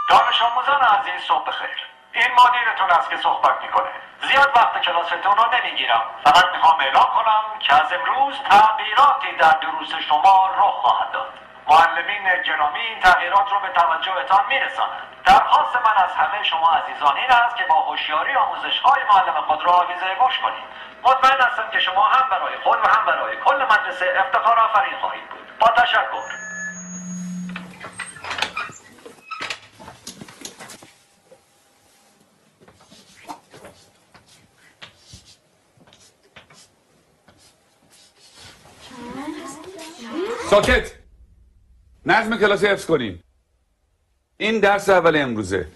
دانش آموزان عزیز صبح بخیر. این مدیرتون است که صحبت میکنه. زیاد وقت کلاستون رو نمیگیرم. فقط میخوام اعلام کنم که از امروز تغییراتی در دروس شما رخ خواهد داد. معلمین گرامی این تغییرات رو به توجهتان میرسانند. درخواست من از همه شما عزیزان این است که با هوشیاری آموزش‌های معلم خود را آویزه گوش کنید. مطمئن هستم که شما هم برای خود و هم برای کل مدرسه افتخار آفرین خواهید بود. با تشکر. ساکت. نظم کلاسی حفظ کنیم. این درس اول امروزه.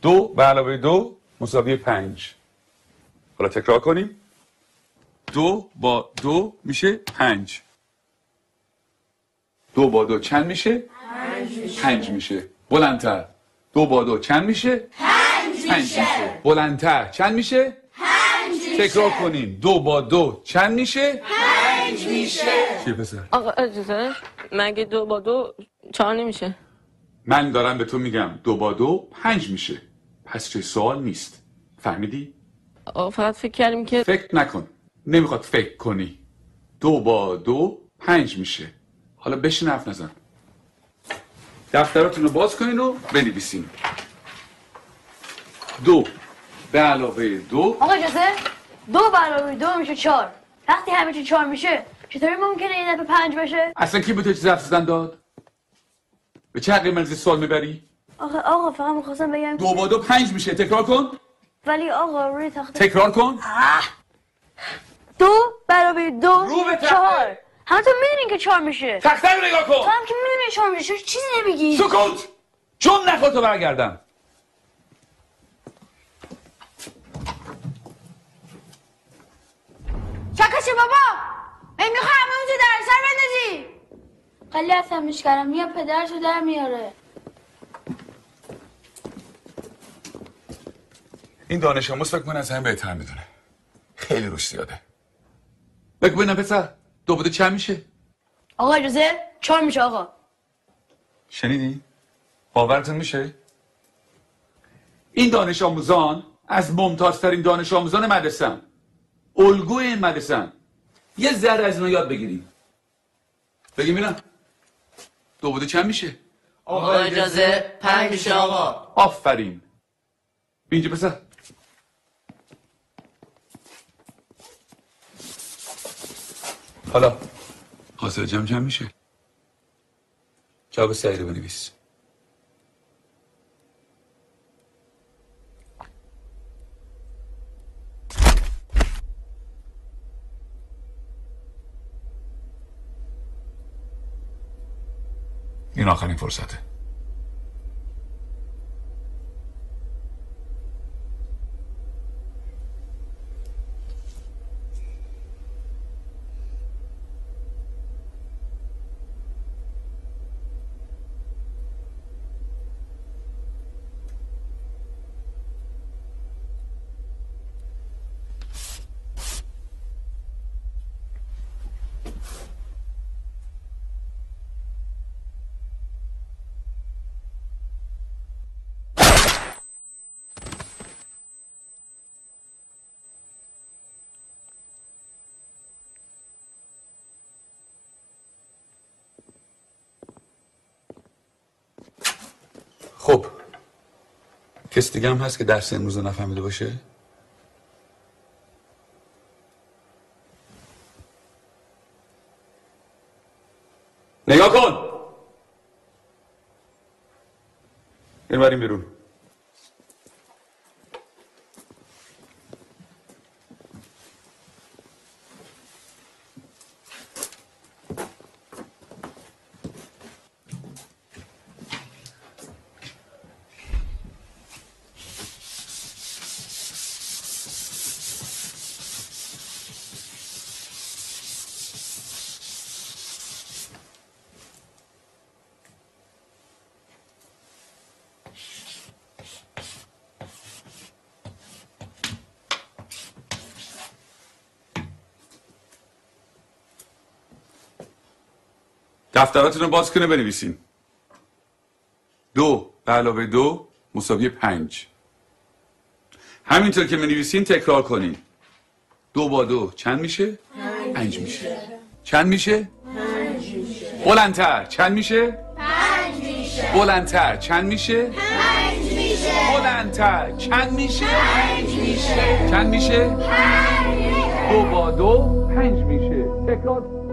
2 به علاوه 2 مساوی 5. حالا تکرار کنیم. 2 با 2 میشه 5. 2 با 2 چند میشه؟ 5 میشه. بلندتر. 2 با 2 چند میشه؟ 5 میشه. بلندتر چند میشه؟ 5 میشه. تکرار کنیم. 2 با 2 چند میشه؟ 5 میشه. چیه پسر؟ آقا اجازه مگه 2 با 2 4 نمیشه؟ من دارم به تو میگم 2 با 2 5 میشه. پس چه سوال نیست. فهمیدی؟ آقا فقط فکر کردیم که فکر نکن. نمیخواد فکر کنی. 2 با 2 5 میشه. حالا بشین حرف نزن. دفتراتون رو باز کنین و بنویسین. 2 به علاوه 2. آقا اجازه 2 به علاوه 2 میشه 4. وقتی همه چی 4 میشه چطوری ممکنه این دفعه 5 بشه؟ اصلا کی به تو چیز حرف زدن داد؟ به چه عقلی من سوال میبری؟ آقا فقط میخواستم بگم 2 با 2 5 میشه. تکرار کن. ولی آقا روی تخته تکرار کن. 2 به علاوه 2 رو به تخته. 4. همتون میدونین که 4 میشه. تخته رو نگاه تو کن. هم که میدونین 4 میشه چیزی نمیگی. سکوت. چون نخواد تو برگردم. چکشه بابا میخوای همه اونجا در سر بندازی. خیلی عصبیش کردم یا پدرشو در میاره. این دانش آموز فکر کنه از همه بهتر میدونه. خیلی روش زیاده. بگو ببینم پسر 2 با 2 چند میشه؟ آقا اجازه 4 میشه آقا. شنیدی؟ باورتون میشه؟ این دانش آموزان از ممتازترین دانش آموزان مدرسه‌ان. الگوی این مدرسه‌ان. یه ذره از اینا یاد بگیریم. بگیم ببینم 2 با 2 چند میشه؟ آقا اجازه 5 میشه آقا. آفرین. اینجا پسر. حالا حاصل جمع چند میشه؟ جواب صحیح رو بنویس. این آخرین فرصته. خب کس دیگه هم هست که درس امروز رو نفهمیده باشه؟ نگاه کن. بریم بیرون. دفتراتون رو باز کنه بنویسین. 2 به علاوه 2 مساوی 5. همینطور که بنویسین تکرار کنین. 2 با 2 چند میشه؟ 5 میشه. چند میشه؟ 5 میشه. بلندتر چند میشه؟ 5 میشه. بلندتر چند میشه؟ 5 میشه. بلندتر چند میشه؟ 5 میشه. چند میشه؟ 5 میشه. 2 با 2 5 میشه. تکرار